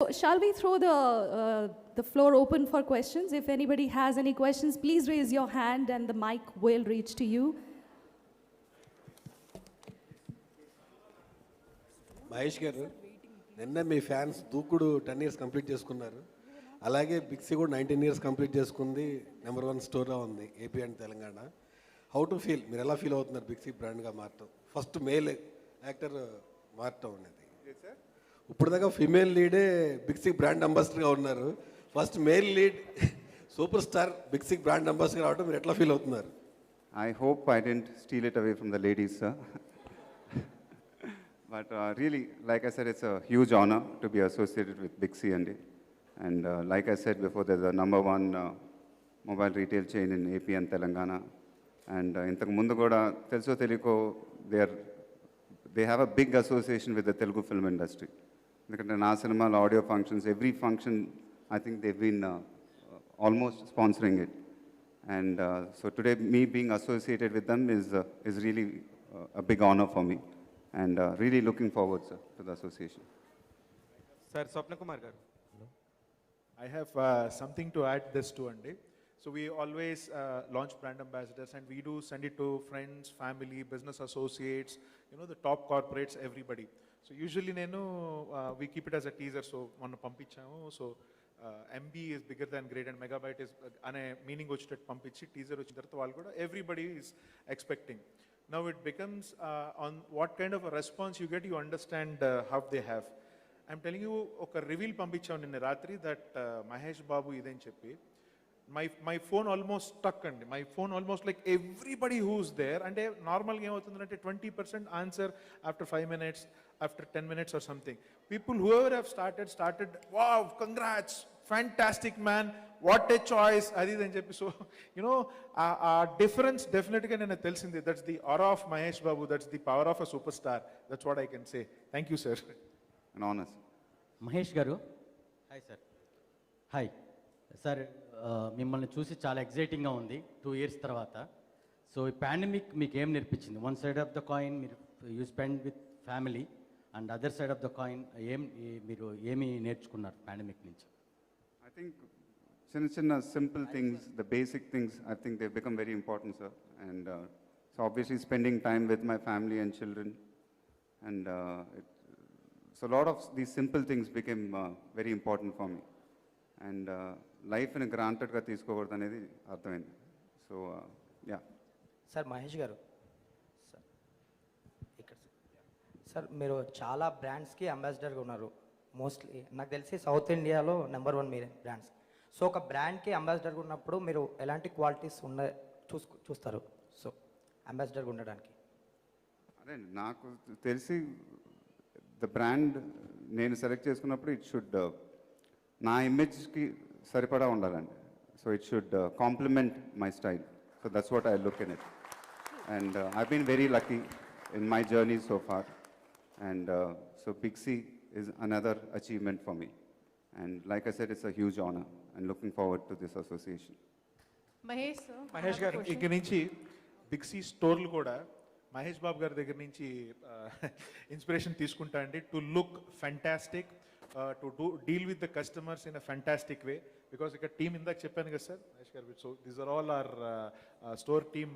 Shall we throw the floor open for questions? If anybody has any questions, please raise your hand and the mic will reach to you. Mahesh గారు, నిన్న మీ fans దూకుడు 10 years complete చేసుకున్నారు. అలాగే బిక్సీ కూడా 19 years complete చేసుకుంది. Number 1 స్టోర్గా ఉంది AP and Telangana. How to feel, మీరు ఎలా ఫీల్ అవుతున్నారు బిక్సీ బ్రాండ్గా మారటం, ఫస్ట్ మేల్ యాక్టర్ మారటం అనేది? ఇప్పుడు దాకా ఫిమేల్ లీడే బిక్సీ బ్రాండ్ అంబాసిడర్గా ఉన్నారు. First male lead super star Big C brand అంబాసిడర్ రావడం మీరు ఎట్లా ఫీల్ అవుతున్నారు? I hope I didn't steal it away from the ladies, sir. But really, like I said, it's a huge honor to be associated with Bixi and like I said before, they're the #1 mobile retail chain in AP and Telangana. And intaku mundu kuda teluso teliko they have a big association with the Telugu film industry. Because na cinema audio functions, every function, I think they've been almost sponsoring it. And so today, me being associated with them is really a big honor for me. And really looking forward, sir, to the association. Sir, Swapna Kumar garu. I have something to add this to Andy. So we always launch brand ambassadors and we do send it to friends, family, business associates, the top corporates, everybody. So usually we keep it as a teaser. So manna pampichamu. So MB is bigger than great and megabyte is ane meaning vachettu pampichi teaser vachin tarvata vallu kuda everybody is expecting. Now it becomes on what kind of a response you get, you understand how they have. I'm telling you, oka reveal pampicham ninna ratri that Mahesh Babu ideni cheppi my phone almost stuck and my phone almost like everybody who's there and normal game avutundante 20% answer after 5 minutes, after 10 minutes or something. People whoever have started, wow, congrats, fantastic man, what a choice, adi then cheppi. So difference definitely nenu telisindi. That's the aura of Mahesh Babu, that's the power of a superstar. That's what I can say. Thank you, sir. An honor, sir. Mahesh గారు, hi sir. Hi sir, మిమ్మల్ని చూసి చాలా ఎగ్జైటింగ్గా ఉంది 2 years తర్వాత. So ఈ pandemic మీకు ఏం నేర్పించింది? One side of the coin మీరు you spend with family and other side of the coin మీరు ఏమి నేర్చుకున్నారు పాండమిక్ నుంచి? I think చిన్న simple things, the basic things, I think they've become very important, sir. And so obviously spending time with my family and children. And so a lot of these simple things became very important for me. And లైఫ్ని గ్రాంటెడ్గా తీసుకోకూడదు అనేది అర్థమైంది. So yeah. Sir Mahesh గారు, sir ఇక్కడ sir మీరు చాలా బ్రాండ్స్కి అంబాసిడర్గా ఉన్నారు. Mostly నాకు తెలిసి సౌత్ ఇండియాలో #1 మీరే బ్రాండ్స్. సో ఒక బ్రాండ్కి అంబాసిడర్గా ఉన్నప్పుడు మీరు ఎలాంటి క్వాలిటీస్ చూస్తారు సో అంబాసిడర్గా ఉండడానికి? అదే నాకు తెలిసి ద బ్రాండ్ నేను సెలెక్ట్ చేసుకున్నప్పుడు ఇట్ షుడ్ నా ఇమేజ్కి సరిపడా ఉండాలండి. So it should complement my style. So that's what I look in it. And I been very lucky in my journey so far. And so Big C is another achievement for me. And like I said, it's a huge honor and looking forward to this association. Mahesh sir, Mahesh గారు, ఇక్కడ నుంచి బిక్సీ స్టోర్లు కూడా మహేష్ బాబు గారి దగ్గర నుంచి inspiration తీసుకుంటా అండి. To look fantastic, to deal with the customers in a fantastic way. Because ఇక్కడ టీమ్ ఇందాక చెప్పాను కదా sir Mahesh garu. So these are all our store team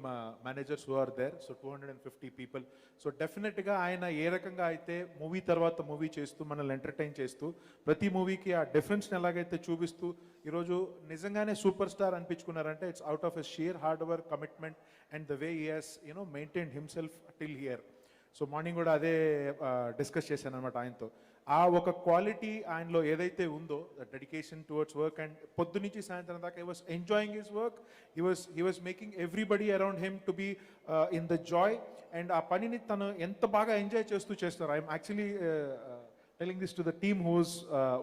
managers who are there. So 250 people. So డెఫినెట్గా ఆయన ఏ రకంగా అయితే మూవీ తర్వాత మూవీ చేస్తూ మనల్ని ఎంటర్టైన్ చేస్తూ ప్రతి మూవీకి ఆ డిఫరెన్స్ని ఎలాగైతే చూపిస్తూ ఈరోజు నిజంగానే సూపర్ స్టార్ అనిపించుకున్నారంటే it's out of a sheer hard work, commitment and the way he has maintained himself till here. So morning కూడా అదే డిస్కస్ చేశాను అనమాట ఆయనతో. ఆ ఒక క్వాలిటీ ఆయనలో ఏదైతే ఉందో, the dedication towards work, and పొద్దు నుంచి సాయంత్రం దాకా he was enjoying his work. He was making everybody around him to be in the joy. And ఆ పనిని తను ఎంత బాగా ఎంజాయ్ చేస్తూ చేస్తారు. I'm actually telling this to the team who's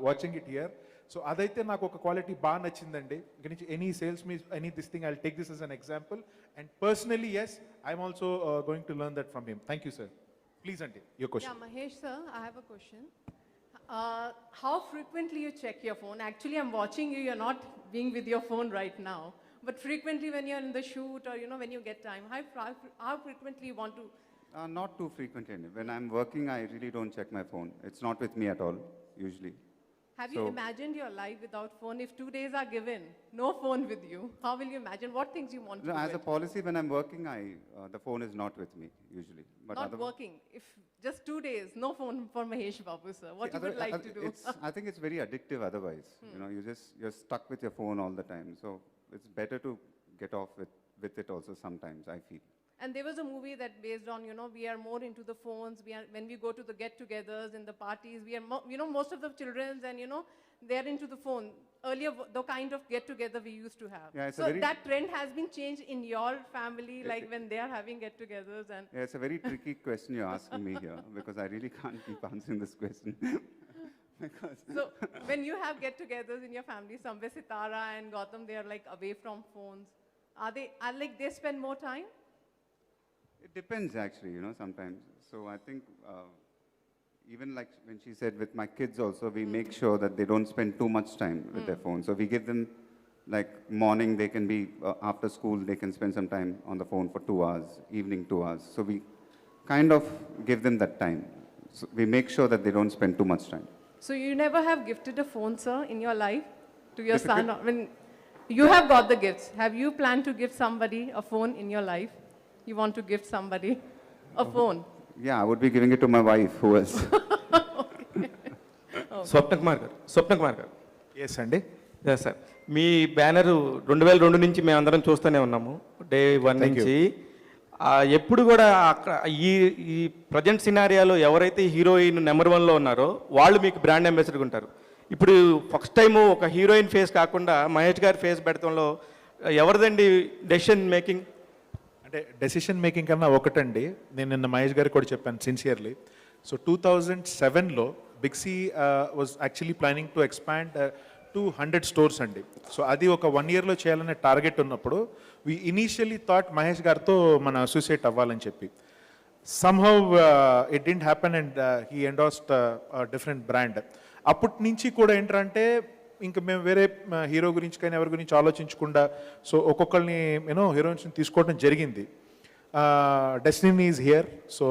watching it here. So అదైతే నాకు ఒక క్వాలిటీ బాగా నచ్చిందండి. ఇక్కడ నుంచి ఎనీ సేల్స్ మీ any this thing I will take this as an example. And personally, yes, I'm also going to learn that from him. Thank you, sir. Please, Auntie, your question. Yeah, Mahesh sir, I have a question. How frequently you check your phone? Actually, I'm watching you. You're not being with your phone right now. But frequently when you're in the shoot or, when you get time, how frequently you want to? Not too frequently. When I'm working, I really don't check my phone. It's not with me at all, usually. Have you imagined your life without phone? If 2 days are given, no phone with you, how will you imagine? What things you want to No, do? as a policy, when I'm working, the phone is not with me usually. But Not otherwise- working. If just 2 days, no phone for Mahesh Babu, sir. What See, you would like to do? I think it's very addictive otherwise. You know, you're stuck with your phone all the time. So it's better to get off with it also sometimes, I feel. And there was a movie that based on, we are more into the phones. When we go to the get-togethers and the parties, we are, most of the children and, they're into the phone. Earlier, the kind of get-together we used to have. Yeah, it's a so very- that trend has been changed in your family, like when they are having get-togethers and. Yeah, it's a very tricky question you're asking me here because I really can't keep answering this question. Because So when you have get-togethers in your family, somewhere Sitara and Gautam, they are like away from phones. Are they spend more time? it depends actually, sometimes. So I think even like when she said with my kids also, we make sure that they don't spend too much time with their phone. So we give them like morning, they can be, after school, they can spend some time on the phone for 2 hours, evening 2 hours. So we kind of give them that time. So we make sure that they don't spend too much time. So you never have gifted a phone, sir, in your life to your son? When you have got the gifts, have you planned to give somebody a phone in your life? You want to gift somebody a phone? Yeah, I would be giving it to my wife. Who else? స్వప్న కుమార్ గారు yes అండి. Sir మీ banner 2002 నుంచి మేము అందరం చూస్తూనే ఉన్నాము day 1 నుంచి. ఎప్పుడు కూడా అక్కడ ఈ ప్రజెంట్ సినారియాలో ఎవరైతే హీరోయిన్ నెంబర్ 1లో ఉన్నారో వాళ్ళు మీకు బ్రాండ్ అంబాసిడర్గా ఉంటారు. ఇప్పుడు ఫస్ట్ టైం ఒక హీరోయిన్ ఫేస్ కాకుండా మహేష్ గారి ఫేస్ పెడతంలో ఎవరిదండి డెసిషన్ మేకింగ్? అంటే డెసిషన్ మేకింగ్ కన్నా ఒకటండి, నేను నిన్న మహేష్ గారికి కూడా చెప్పాను సిన్సియర్లీ. సో 2007లో Big C was actually planning to expand to 100 stores అండి. సో అది ఒక 1 yearలో చేయాలనే టార్గెట్ ఉన్నప్పుడు వి ఇనీషియలీ థాట్ మహేష్ గారితో మన అసోసియేట్ అవ్వాలని చెప్పి. Somehow it didn't happen and he endorsed different brand. అప్పటి నుంచి కూడా ఏంటంటే ఇంకా మేము వేరే హీరో గురించి కానీ ఎవరి గురించి ఆలోచించకుండా సో ఒక్కొక్కరిని హీరోయిన్స్ని తీసుకోవడం జరిగింది. Destiny is here. So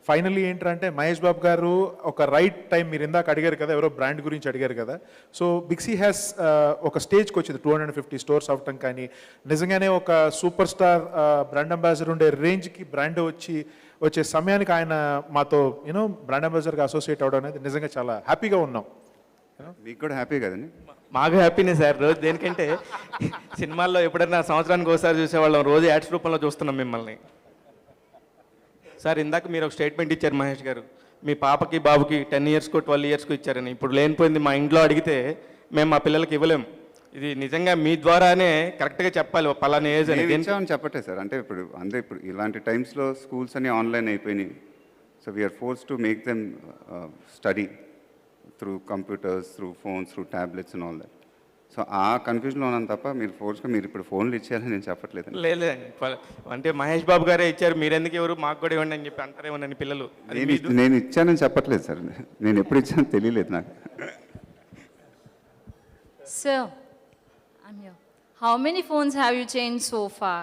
finally ఏంటంటే మహేష్ బాబు గారు ఒక రైట్ టైం, మీరు ఇందాక అడిగారు కదా, ఎవరో బ్రాండ్ గురించి అడిగారు కదా. సో బిగ్సీ హ్యాస్ ఒక స్టేజ్కి వచ్చింది 250 స్టోర్స్ అవటం, కానీ నిజంగానే ఒక సూపర్ స్టార్ బ్రాండ్ అంబాసిడర్ ఉండే రేంజ్కి బ్రాండ్ వచ్చే సమయానికి ఆయన మాతో బ్రాండ్ అంబాసిడర్గా అసోసియేట్ అవ్వడం అనేది నిజంగా చాలా హ్యాపీగా ఉన్నాం. మీకు కూడా హ్యాపీ కదండి? మాకు హ్యాపీనే సార్. రోజు దేనికంటే సినిమాల్లో ఎప్పుడైనా సంవత్సరానికి ఒకసారి చూసేవాళ్ళం, రోజు యాడ్స్ రూపంలో చూస్తున్నాం మిమ్మల్ని. సార్ ఇందాక మీరు ఒక స్టేట్మెంట్ ఇచ్చారు మహేష్ గారు, మీ పాపకి బాబుకి 10 yearsకు 12 yearsకు ఇచ్చారని. ఇప్పుడు లేనిపోయింది మా ఇంట్లో అడిగితే మేము మా పిల్లలకి ఇవ్వలేం. ఇది నిజంగా మీ ద్వారానే కరెక్ట్గా చెప్పాలి పలానా ఏజ్ అని. ఇచ్చామని చెప్పట్లేదు సార్. అంటే ఇప్పుడు ఇలాంటి టైమ్స్లో స్కూల్స్ అన్నీ ఆన్లైన్ అయిపోయినాయి. So we're force to make them study through computers, through phones, through tablets and all that. So ఆ కన్ఫ్యూజన్లో ఉన్నాను తప్ప మీరు ఇప్పుడు ఫోన్లు ఇచ్చేయాలని నేను చెప్పట్లేదు. లేదు అంటే మహేష్ బాబు గారే ఇచ్చారు, మీరెందుకు ఎవరు మాకు కూడా ఇవ్వండి అని చెప్పి అంటారేమోనని పిల్లలు. నేను ఇచ్చానని చెప్పట్లేదు సార్. నేను ఎప్పుడు ఇచ్చానో తెలియలేదు నాకు. Sir, I'm here. How many phones have you changed so far?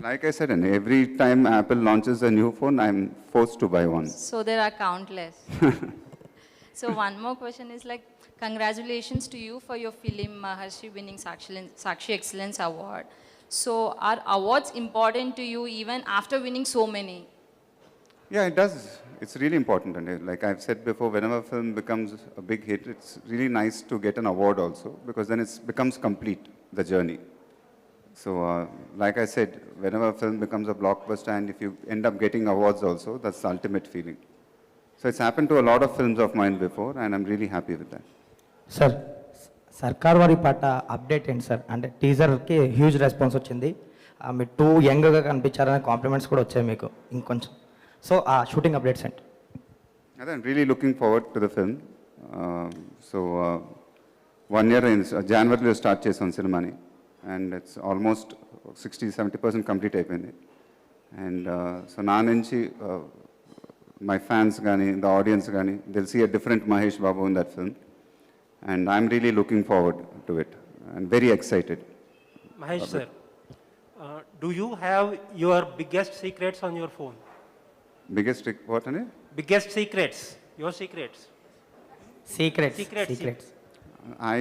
Like I said, and every time Apple launches a new phone, I'm forced to buy one. So there are countless. So one more question is like, congratulations to you for your film Maharshi winning Sakshi Excellence Award. So are awards important to you even after winning so many? Yeah, it does. It's really important. And like I've said before, whenever a film becomes a big hit, it's really nice to get an award also, because then it becomes complete, the journey. So like I said, whenever a film becomes a blockbuster and if you end up getting awards also, that's the ultimate feeling. So it's happened to a lot of films of mine before, and I'm really happy with that. Sir, సర్కార్ వారి పాట update ఏంటి sir? అంటే టీజర్కి huge response వచ్చింది, మీరు two యంగ్గా కనిపించారనే compliments కూడా వచ్చాయి మీకు ఇంకొంచెం. సో ఆ షూటింగ్ అప్డేట్స్ ఏంటి? I'm really looking forward to the film. So 1 year in January start చేసాం సినిమాని, and it's almost 60-70% complete అయిపోయింది. And so నా నుంచి my fans gani, the audience gani, they'll see a different Mahesh Babu in that film, and I'm really looking forward to it and very excited. Mahesh sir, do you have your biggest secrets on your phone? Biggest what? Biggest secrets, your secrets. Secrets. Secrets. Secrets. I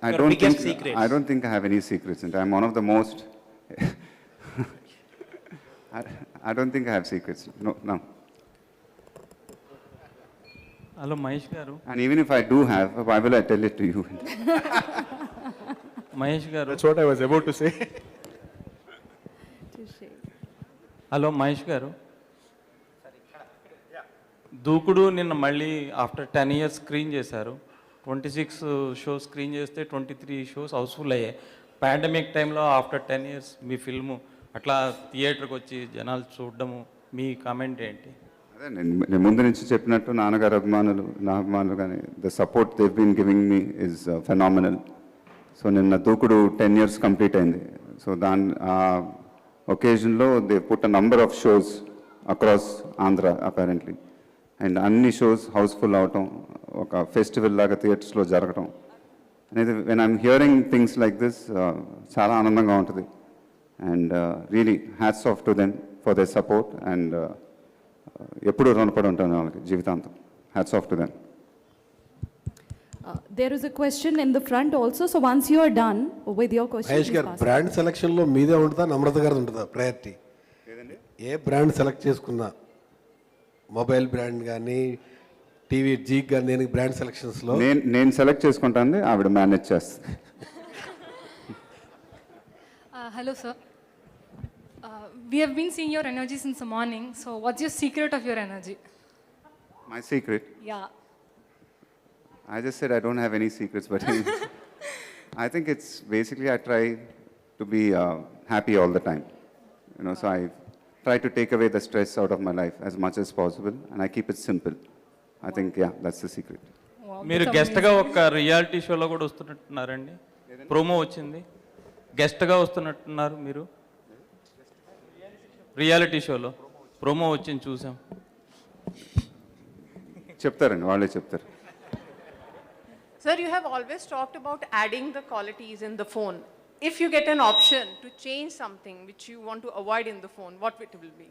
Your don't biggest think secrets. I don't think I have any secrets, and I'm one of the most. I don't think I have secrets. No. Hello Mahesh గారు. And even if I do have, why will I tell it to you? Mahesh గారు. That's what I was about to say. Hello Mahesh గారు. దూకుడు నిన్న మళ్ళీ after 10 years screen చేశారు. 26 shows screen చేస్తే 23 shows Housefull అయ్యాయి. Pandemic టైంలో ఆఫ్టర్ 10 years మీ film అట్లా థియేటర్కి వచ్చి జనాలు చూడడము, మీ కామెంట్ ఏంటి? అదే నేను ముందు నుంచి చెప్పినట్టు నాన్నగారు నా అభిమానులు కానీ the support they've been giving me is phenomenal. So నిన్న దూకుడు 10 years కంప్లీట్ అయింది. సో ఆ ఒకేజన్లో they put a number of shows across Andhra apparently. And అన్ని షోస్ హౌస్ఫుల్ అవటం, ఒక ఫెస్టివల్ లాగా థియేటర్స్లో జరగటం అనేది when I'm hearing things like this చాలా ఆనందంగా ఉంటుంది. And really hats off to them for their support. And ఎప్పుడూ రుణపడి ఉంటాను వాళ్ళకి జీవితాంతం. Hats off to them. There is a question in the front also, so once you are done with your question, Mahesh గారు, brand సెలక్షన్లో మీదే ఉంటుందా నమ్రత గారిది ఉంటుందా ప్రయారిటీ? ఏ బ్రాండ్ సెలెక్ట్ చేసుకున్నా, మొబైల్ బ్రాండ్ కానీ టీవీ జీక్ కానీ, నేను బ్రాండ్ సెలక్షన్స్లో నేను సెలెక్ట్ చేసుకుంటాను, ఆవిడ మేనేజ్ చేస్తుంది. Hello, sir. We have been seeing your energy since the morning. So, what's your secret of your energy? My secret? Yeah. I just said I don't have any secrets, but I think it's basically I try to be happy all the time. So I try to take away the stress out of my life as much as possible, and I keep it simple. I think, yeah, that's the secret. Wow, మీరు that's గెస్ట్గా amazing. ఒక reality షోలో కూడా వస్తున్నట్టున్నారండి. Promo వచ్చింది, గెస్ట్గా వస్తున్నట్టున్నారు మీరు. Reality షోలో promo వచ్చింది చూసాం. చెప్తారండి, వాళ్ళే చెప్తారు. Sir, you have always talked about adding the qualities in the phone. If you get an option to change something which you want to avoid in the phone, what it will be?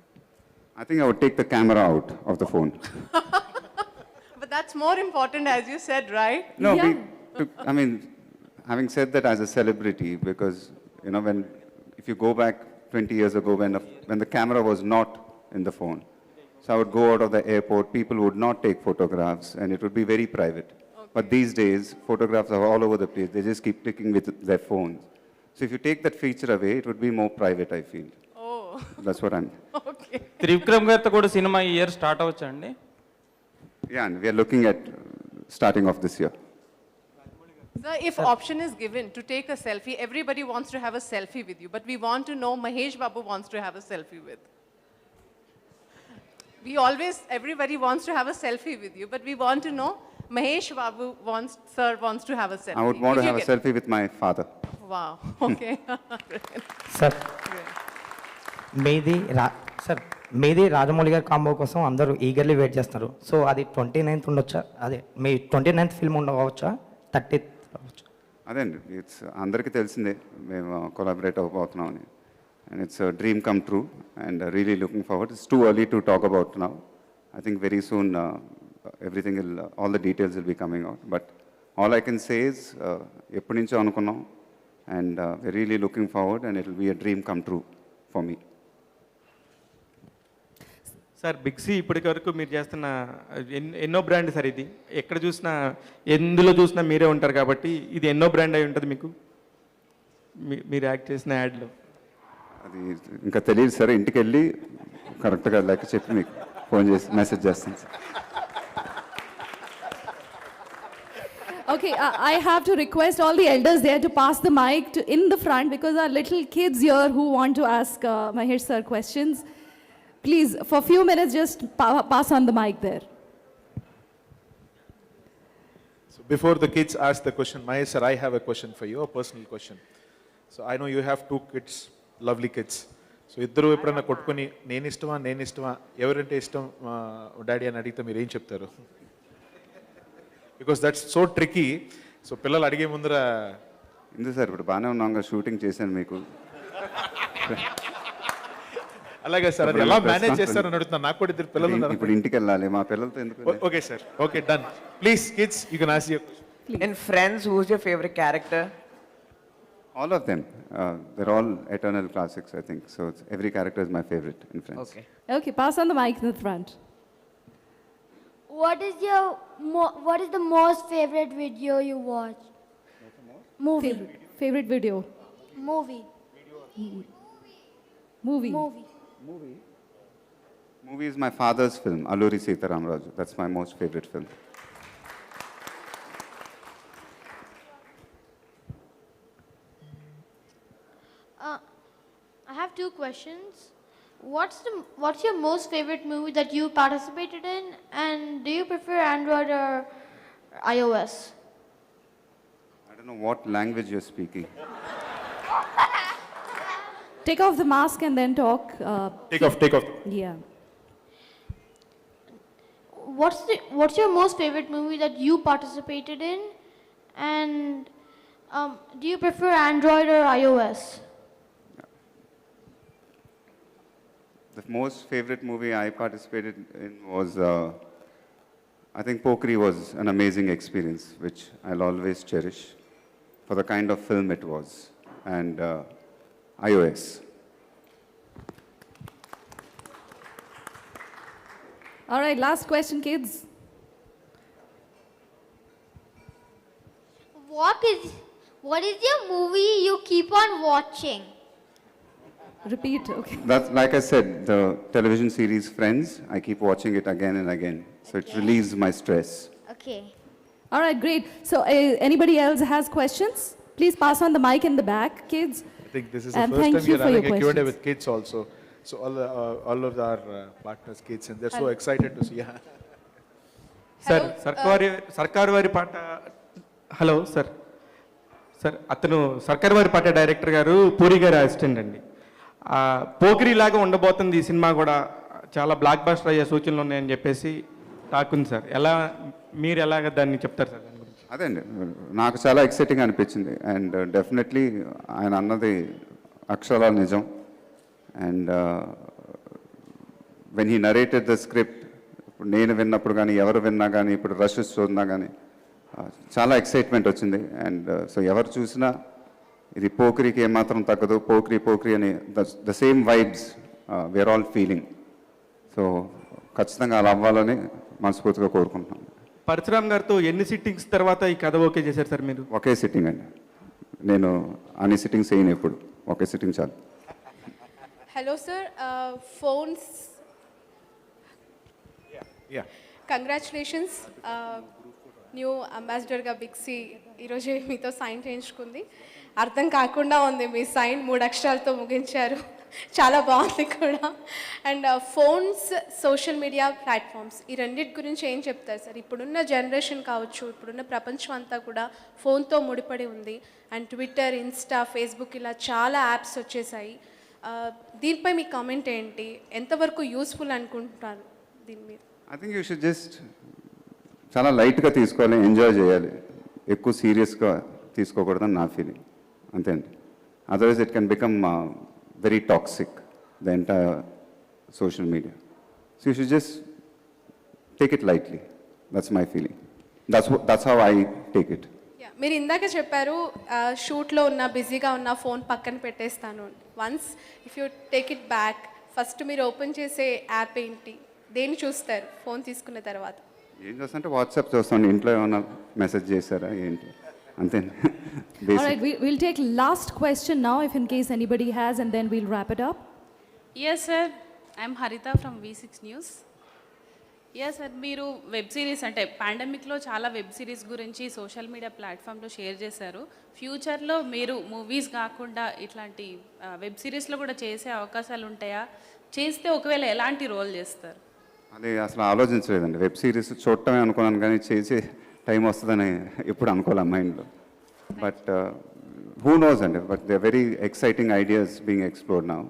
I think I would take the camera out of the phone. But that's more important, as you said, right? No, Yeah. I mean, having said that, as a celebrity, because, if you go back 20 years ago when the camera was not in the phone, so I would go out of the airport, people would not take photographs, and it would be very private. But these days, photographs are all over the place. They just keep clicking with their phones. So if you take that feature away, it would be more private, I feel. Oh, That's what I'm... okay. Trivikram గారితో కూడా సినిమా ఈ year start అవ్వచ్చండి. Yeah, and we are looking at starting off this year. Sir, if option is given to take a selfie, everybody wants to have a selfie with you, but we want to know Mahesh Babu wants to have a selfie with. Everybody wants to have a selfie with you, but we want to know Mahesh Babu sir wants to have a selfie. I would want If to you have a get- selfie with my father. Wow, okay. Sir మీది రాజమౌళి గారి combo కోసం అందరూ eagerly wait చేస్తున్నారు. So అది 29th ఉండొచ్చా? అదే మీ 29th film ఉండవచ్చా? 30th అవ్వచ్చు? అదే అండి, ఇట్స్ అందరికీ తెలిసిందే మేము కొలాబరేట్ అవ్వబోతున్నామని. And it's dream come true and really looking forward. It's too early to talk about now. I think very soon everything will, all the details will be coming out. But all I can say is, ఎప్పటి నుంచో అనుకున్నాం, and we're really looking forward, and it will be a dream come true for me. Sir, Big C ఇప్పటి వరకు మీరు చేస్తున్న ఎన్నో brand sir ఇది. ఎక్కడ చూసినా, ఎందులో చూసినా మీరే ఉంటారు కాబట్టి ఇది ఎన్నో బ్రాండ్ అయి ఉంటుంది మీకు, మీరు యాక్ట్ చేసిన యాడ్లో. అది ఇంకా తెలియదు సార్, ఇంటికి వెళ్ళి కరెక్ట్గా లెక్క చెప్పి మీకు ఫోన్ చేసి మెసేజ్ చేస్తాను sir. Okay, I have to request all the elders there to pass the mic in the front because our little kids here who want to ask Mahesh sir questions. Please, for a few minutes, just pass on the mic there. So before the kids ask the question, Mahesh sir, I have a question for you, a personal question. So I know you have 2 kids, lovely kids. So ఇద్దరు ఎప్పుడన్నా కొట్టుకొని నేను ఇష్టమా ఎవరంటే ఇష్టం daddy అని అడిగితే మీరు ఏం చెప్తారు? Because that's so tricky. So పిల్లలు అడిగే ముందర ఎందుకు సార్, ఇప్పుడు బాగానే ఉన్నాం, షూటింగ్ చేశాను మీకు. అలాగే సార్, అది ఎలా మేనేజ్ చేస్తారని అడుగుతున్నా. నాకు కూడా ఇద్దరు పిల్లలు ఉన్నారు. ఇప్పుడు ఇంటికి వెళ్ళాలి, మా పిల్లలతో ఎందుకు? Okay sir, okay, done. Please kids, you can ask your In Friends, who's your favorite character? All of them. They're all eternal classics, I think. So every character is my favorite in Friends. Okay. Okay, pass on the mic in the front. What is the most favorite video you watch? Movie. Favorite video? Movie. Movie. Movie is my father's film, Alluri Sitaramraju. That's my most favorite film. I have two questions. What's your most favorite movie that you participated in, and do you prefer Android or iOS? I don't know what language you're speaking. Take off the mask and then talk. Take off. Yeah. What's your most favorite movie that you participated in, and do you prefer Android or iOS? The most favorite movie I participated in was, I think Pokri was an amazing experience, which I'll always cherish for the kind of film it was. And iOS. All right, last question, kids. What is your movie you keep on watching? Repeat, okay. That's, like I said, the television series Friends, I keep watching it again and again. So it relieves my stress. Okay. All right, great. So anybody else has questions? Please pass on the mic in the back, kids. I think this is And the first thank time you we're for your having a Q&A questions. with kids also. So all of our partners, kids, and they're so excited to see. Sir సర్కారు వారి పాట hello sir sir అతను సర్కారు వారి పాట director గారు పూరి గారి assistant అండి పోకిరి లాగా ఉండబోతుంది ఈ సినిమా కూడా చాలా బ్లాక్ బస్టర్ అయ్యే సూచనలు ఉన్నాయని చెప్పేసి టాక్ ఉంది సార్ మీరు ఎలాగ దాన్ని చెప్తారు సార్ దాని గురించి అదే అండి నాకు చాలా ఎక్సైటింగ్ అనిపించింది అండ్ డెఫినెట్లీ ఆయన అన్నది అక్షరాల నిజం and when he narrated the script ఇప్పుడు నేను విన్నప్పుడు కానీ ఎవరు విన్నా కానీ ఇప్పుడు రషెస్ చూసినా కానీ చాలా ఎక్సైట్మెంట్ వచ్చింది అండ్ సో ఎవరు చూసినా ఇది పోకిరికి ఏమాత్రం తగ్గదు పోకిరి అని the same vibes we're all feeling so ఖచ్చితంగా అలా అవ్వాలని మనస్ఫూర్తిగా కోరుకుంటున్నాను పరశురామ్ గారితో ఎన్ని సిట్టింగ్స్ తర్వాత ఈ కథ ఓకే చేశారు సార్ మీరు ఒకే సిట్టింగ్ అండి నేను అన్ని సిట్టింగ్స్ చేయను ఎప్పుడు ఒకే సిట్టింగ్ చాలు Hello, sir. Phones. Yeah. Congratulations. New అంబాసిడర్గా బిగ్సీ ఈరోజే మీతో సైన్ చేయించుకుంది అర్థం కాకుండా ఉంది మీ సైన్ 3 అక్షరాలతో ముగించారు చాలా బాగుంది కూడా and phones social media platforms ఈ రెండింటి గురించి ఏం చెప్తారు సార్ ఇప్పుడున్న జనరేషన్ కావచ్చు ఇప్పుడున్న ప్రపంచం అంతా కూడా ఫోన్తో ముడిపడి ఉంది అండ్ ట్విట్టర్ ఇన్స్టా ఫేస్బుక్ ఇలా చాలా యాప్స్ వచ్చేసాయి దీనిపై మీ కామెంట్ ఏంటి ఎంతవరకు యూస్ఫుల్ అనుకుంటున్నారు దీని మీద I think you should just చాలా లైట్గా తీసుకోవాలి ఎంజాయ్ చేయాలి ఎక్కువ సీరియస్గా తీసుకోకూడదని నా ఫీలింగ్ అంతే అండి otherwise it can become very toxic the entire social media so you should just take it lightly that's my feeling that's how I take it మీరు ఇందాక చెప్పారు షూట్లో ఉన్న బిజీగా ఉన్న ఫోన్ పక్కన పెట్టేస్తాను once if you take it back first మీరు open చేసే యాప్ ఏంటి దేన్ని చూస్తారు ఫోన్ తీసుకున్న తర్వాత ఏం చేస్తానంటే వాట్సాప్ చూస్తాను ఇంట్లో ఏమైనా మెసేజ్ చేశారా ఏంటి అంతే All right, we'll take last question now if in case anybody has and then we'll wrap it up. Yes, sir. I'm Harita from V6 News. Yes, sir. మీరు వెబ్ సిరీస్ అంటే పాండమిక్లో చాలా web series గురించి social media ప్లాట్ఫామ్లో share చేశారు ఫ్యూచర్లో మీరు movies కాకుండా ఇట్లాంటి వెబ్ సిరీస్లో కూడా చేసే అవకాశాలు ఉంటాయా చేస్తే ఒకవేళ ఎలాంటి రోల్ చేస్తారు అది అసలు ఆలోచించలేదండి వెబ్ సిరీస్ చూడటమే అనుకున్నాను కానీ చేసే టైం వస్తుందని ఎప్పుడు అనుకోలే మైండ్లో బట్ హూ నోస్ అండి but they very exciting ideas being explored now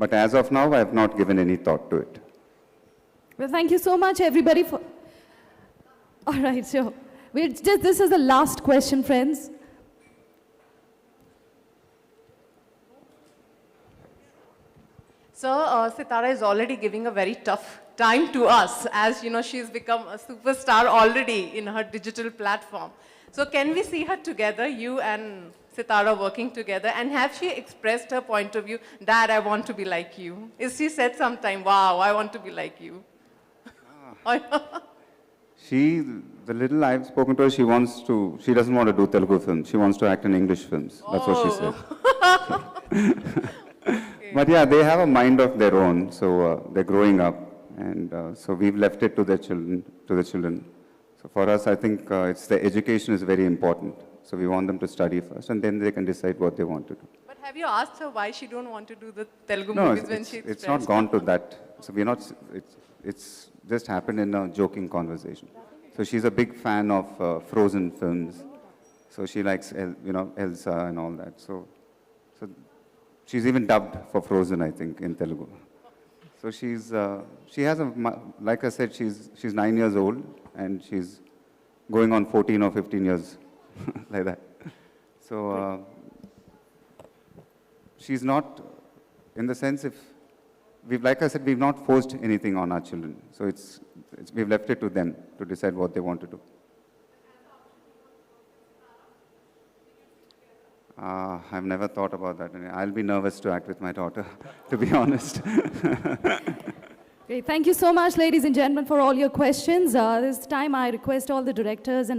but as of now I have not given any thought to it Well, thank you so much, everybody. All right, so this is the last question, friends. So, Sitara is already giving a very tough time to us as, you know, she's become a superstar already in her digital platform. So can we see her together, you and Sitara working together? And have she expressed her point of view, Dad, I want to be like you? Is she said sometime, wow, I want to be like you? She, the little I've spoken to her, she doesn't want to do Telugu films. She wants to act in English films. That's what she said. But yeah, they have a mind of their own, so they're growing up, and so we've left it to the children. So for us, I think it's the education is very important. So we want them to study first, and then they can decide what they want to do. But have you asked her why she don't want to do the Telugu No, movies when she it's not gone to that. So we're not. It's just happened in a joking conversation. So she's a big fan of Frozen films. So she likes, Elsa and all that. So she's even dubbed for Frozen, I think, in Telugu. So she has like I said, she's 9 years old, and she's going on 14 or 15 years, like that. So she's not, in the sense, like I said, we've not forced anything on our children. So we've left it to them to decide what they want to do. I've never thought about that. I'll be nervous to act with my daughter, to be honest. Great. Thank you so much, ladies and gentlemen, for all your questions. This time I request all the directors and